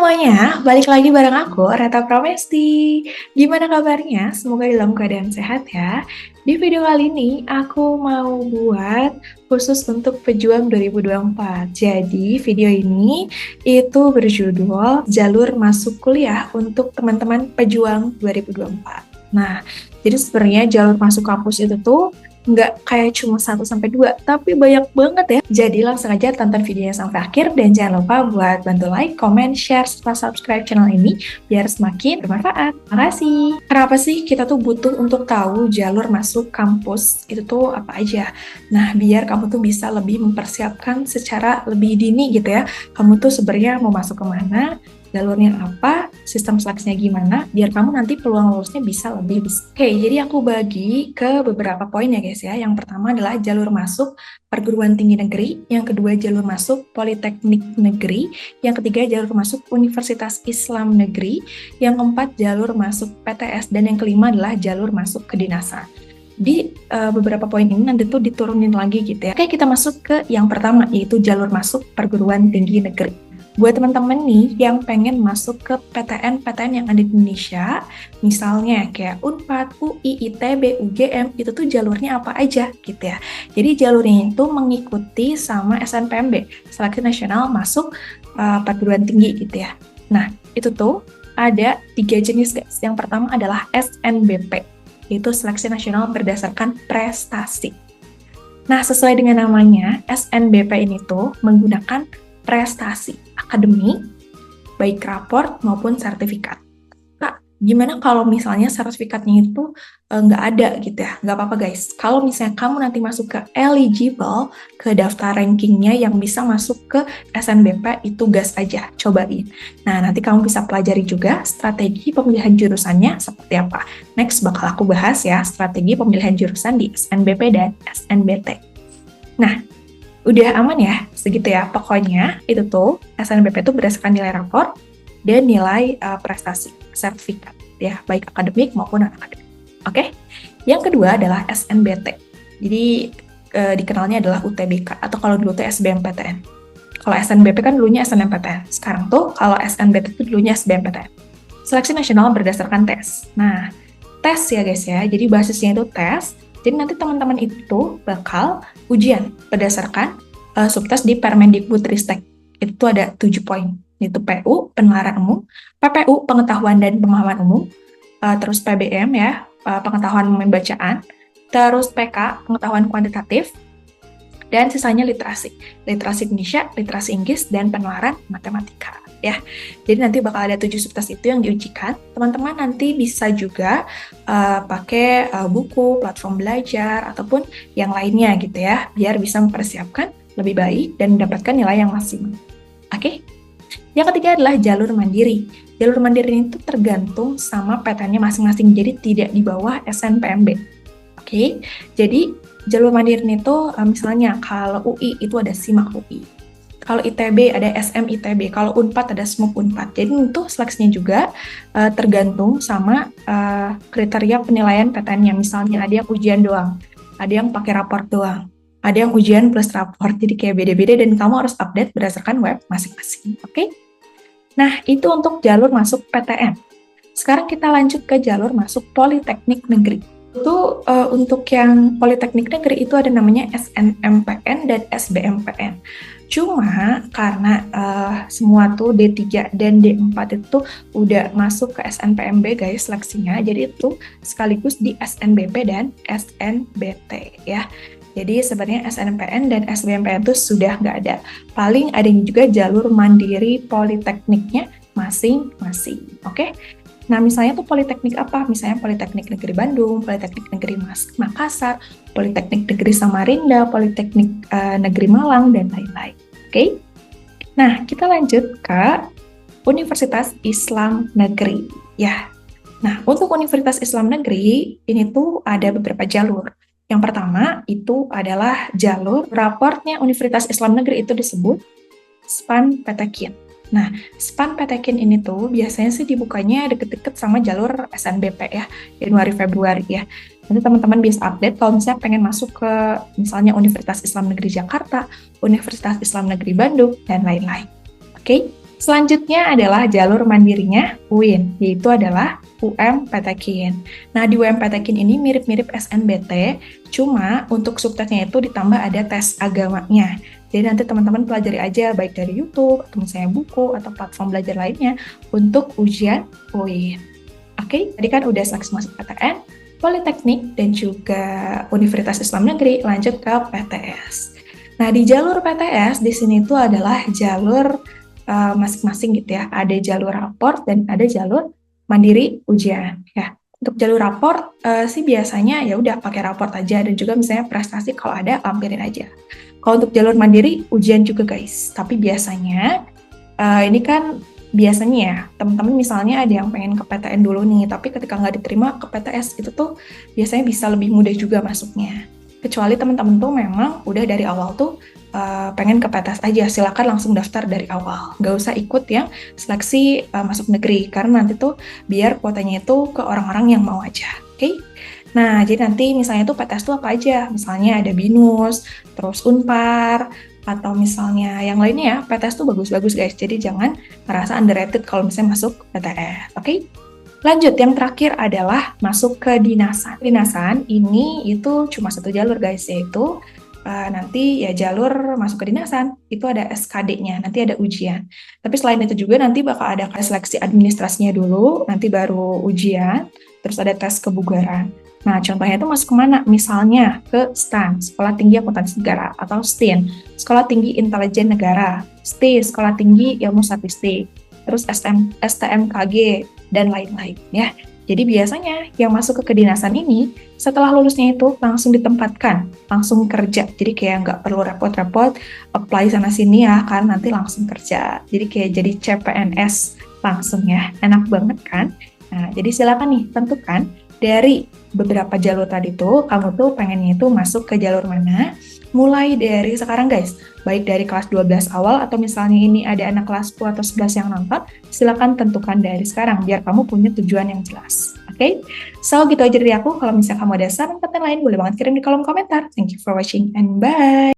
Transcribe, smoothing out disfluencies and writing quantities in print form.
Semuanya, balik lagi bareng aku, Reta Pramesti. Gimana kabarnya? Semoga dalam keadaan sehat ya. Di video kali ini, aku mau buat khusus untuk pejuang 2024. Jadi, video ini itu berjudul Jalur Masuk Kuliah untuk teman-teman pejuang 2024. Nah, jadi sebenarnya jalur masuk kampus itu tuh nggak kayak cuma 1 sampai 2, tapi banyak banget ya. Jadi langsung aja tonton videonya sampai akhir dan jangan lupa buat bantu like, comment, share, serta subscribe channel ini biar semakin bermanfaat. Makasih. Kenapa sih kita tuh butuh untuk tahu jalur masuk kampus itu tuh apa aja? Nah, biar kamu tuh bisa lebih mempersiapkan secara lebih dini gitu ya. Kamu tuh sebenarnya mau masuk kemana, jalurnya apa, sistem seleksinya gimana, biar kamu nanti peluang lulusnya bisa lebih besar. Oke, jadi aku bagi ke beberapa poin ya guys ya. Yang pertama adalah jalur masuk perguruan tinggi negeri, yang kedua jalur masuk politeknik negeri, yang ketiga jalur masuk Universitas Islam Negeri, yang keempat jalur masuk PTS, dan yang kelima adalah jalur masuk kedinasan. Di beberapa poin ini nanti tuh diturunin lagi gitu ya. Oke, kita masuk ke yang pertama, yaitu jalur masuk perguruan tinggi negeri. Buat teman-teman nih yang pengen masuk ke PTN-PTN yang ada di Indonesia, misalnya kayak Unpad, UI, ITB, UGM, itu tuh jalurnya apa aja gitu ya. Jadi jalurnya itu mengikuti sama SNPMB, Seleksi Nasional Masuk Perguruan Tinggi gitu ya. Nah, itu tuh ada 3 jenis guys. Yang pertama adalah SNBP, yaitu Seleksi Nasional Berdasarkan Prestasi. Nah, sesuai dengan namanya, SNBP ini tuh menggunakan prestasi akademik, baik raport maupun sertifikat. Kak, gimana kalau misalnya sertifikatnya itu nggak ada gitu ya? Nggak apa-apa guys. Kalau misalnya kamu nanti masuk ke eligible, ke daftar rankingnya yang bisa masuk ke SNBP, itu gas aja, cobain. Nah, nanti kamu bisa pelajari juga strategi pemilihan jurusannya seperti apa. Next bakal aku bahas ya, strategi pemilihan jurusan di SNBP dan SNBT. Nah, udah aman ya, segitu ya. Pokoknya itu tuh SNBP itu berdasarkan nilai rapor dan nilai prestasi, sertifikat ya, baik akademik maupun non-akademik. Oke? Yang kedua adalah SNBT. Jadi dikenalnya adalah UTBK atau kalau dulu tuh SBMPTN. Kalau SNBP kan dulunya SNMPTN. Sekarang tuh kalau SNBT itu dulunya SBMPTN. Seleksi nasional berdasarkan tes. Nah, tes ya guys ya. Jadi basisnya itu tes. Jadi nanti teman-teman itu bakal ujian berdasarkan subtes di Permendikbudristek. Itu ada 7 poin. Itu PU, penelaran umum, PPU, pengetahuan dan pemahaman umum, terus PBM ya, pengetahuan pembacaan, terus PK, pengetahuan kuantitatif, dan sisanya literasi. Literasi Indonesia, literasi Inggris, dan penelaran matematika. Ya, jadi nanti bakal ada 7 subtes itu yang diujikan. Teman-teman nanti bisa juga pakai buku, platform belajar, ataupun yang lainnya gitu ya, biar bisa mempersiapkan lebih baik dan mendapatkan nilai yang maksimal. Oke? Yang ketiga adalah jalur mandiri. Jalur mandiri itu tergantung sama PTN-nya masing-masing, jadi tidak di bawah SNPMB. Oke? Jadi jalur mandiri itu misalnya kalau UI itu ada SIMAK UI. Kalau ITB ada SM ITB, kalau Unpad ada SMUK Unpad. Jadi untuk seleksinya juga tergantung sama kriteria penilaian PTN-nya. Misalnya ada yang ujian doang, ada yang pakai raport doang, ada yang ujian plus raport. Jadi kayak beda-beda dan kamu harus update berdasarkan web masing-masing. Oke? Nah, itu untuk jalur masuk PTN. Sekarang kita lanjut ke jalur masuk Politeknik Negeri. Itu untuk yang Politeknik Negeri itu ada namanya SNMPN dan SBMPN. Cuma karena semua tuh D3 dan D4 itu udah masuk ke SNPMB guys seleksinya, jadi itu sekaligus di SNBP dan SNBT ya. Jadi sebenarnya SNMPN dan SBMPN itu sudah nggak ada. Paling adanya juga jalur mandiri politekniknya masing-masing. Oke? Nah, misalnya tuh politeknik apa? Misalnya Politeknik Negeri Bandung, Politeknik Negeri Makassar, Politeknik Negeri Samarinda, Politeknik Negeri Malang, dan lain-lain. Oke? Nah, kita lanjut ke Universitas Islam Negeri. Ya. Nah, untuk Universitas Islam Negeri, ini tuh ada beberapa jalur. Yang pertama, itu adalah jalur raportnya Universitas Islam Negeri itu disebut SPAN PTKIN. Nah, SPAN PTKIN ini tuh biasanya sih dibukanya deket-deket sama jalur SNBP ya, Januari-Februari ya. Nanti teman-teman bisa update kalau misalnya pengen masuk ke misalnya Universitas Islam Negeri Jakarta, Universitas Islam Negeri Bandung, dan lain-lain. Oke? Selanjutnya adalah jalur mandirinya UIN, yaitu adalah UM-Petekin. Nah, di UM-Petekin ini mirip-mirip SNBT, cuma untuk subtesnya itu ditambah ada tes agamanya. Jadi nanti teman-teman pelajari aja baik dari YouTube, atau misalnya buku, atau platform belajar lainnya untuk ujian UIN. Oke, tadi kan udah seleksi masuk PTN, Politeknik, dan juga Universitas Islam Negeri, lanjut ke PTS. Nah, di jalur PTS, di sini tuh adalah jalur masing-masing gitu ya. Ada jalur raport dan ada jalur mandiri ujian ya. Untuk jalur raport sih biasanya ya udah pakai raport aja, dan juga misalnya prestasi kalau ada lampirin aja. Kalau untuk jalur mandiri ujian juga guys. Tapi biasanya ini kan biasanya ya teman-teman misalnya ada yang pengen ke PTN dulu nih, tapi ketika nggak diterima ke PTS itu tuh biasanya bisa lebih mudah juga masuknya. Kecuali teman-teman tuh memang udah dari awal tuh pengen ke PTS aja, silakan langsung daftar dari awal. Nggak usah ikut yang seleksi masuk negeri, karena nanti tuh biar kuotanya itu ke orang-orang yang mau aja. Oke? Nah, jadi nanti misalnya tuh PTS tuh apa aja? Misalnya ada BINUS, terus UNPAR, atau misalnya yang lainnya ya, PTS tuh bagus-bagus guys. Jadi jangan merasa underrated kalau misalnya masuk PTS. Oke? Lanjut, yang terakhir adalah masuk ke dinasan. Dinasan ini itu cuma satu jalur guys, yaitu nanti ya jalur masuk ke dinasan, itu ada SKD-nya, nanti ada ujian. Tapi selain itu juga nanti bakal ada seleksi administrasinya dulu, nanti baru ujian, terus ada tes kebugaran. Nah, contohnya itu masuk kemana? Misalnya ke STAN, Sekolah Tinggi Akuntansi Negara, atau STIN, Sekolah Tinggi Intelijen Negara, STI, Sekolah Tinggi Ilmu Statistik, terus STMKG, dan lain-lain ya. Jadi biasanya yang masuk ke kedinasan ini setelah lulusnya itu langsung ditempatkan, langsung kerja. Jadi kayak nggak perlu repot-repot apply sana-sini ya, karena nanti langsung kerja. Jadi kayak jadi CPNS langsung ya, enak banget kan? Nah, jadi silakan nih tentukan dari beberapa jalur tadi tuh, kamu tuh pengennya itu masuk ke jalur mana, mulai dari sekarang guys, baik dari kelas 12 awal atau misalnya ini ada anak kelas 10 atau 11 yang nonton, silakan tentukan dari sekarang biar kamu punya tujuan yang jelas. Oke? So, gitu aja dari aku. Kalau misalnya kamu ada saran konten lain, boleh banget kirim di kolom komentar. Thank you for watching and bye!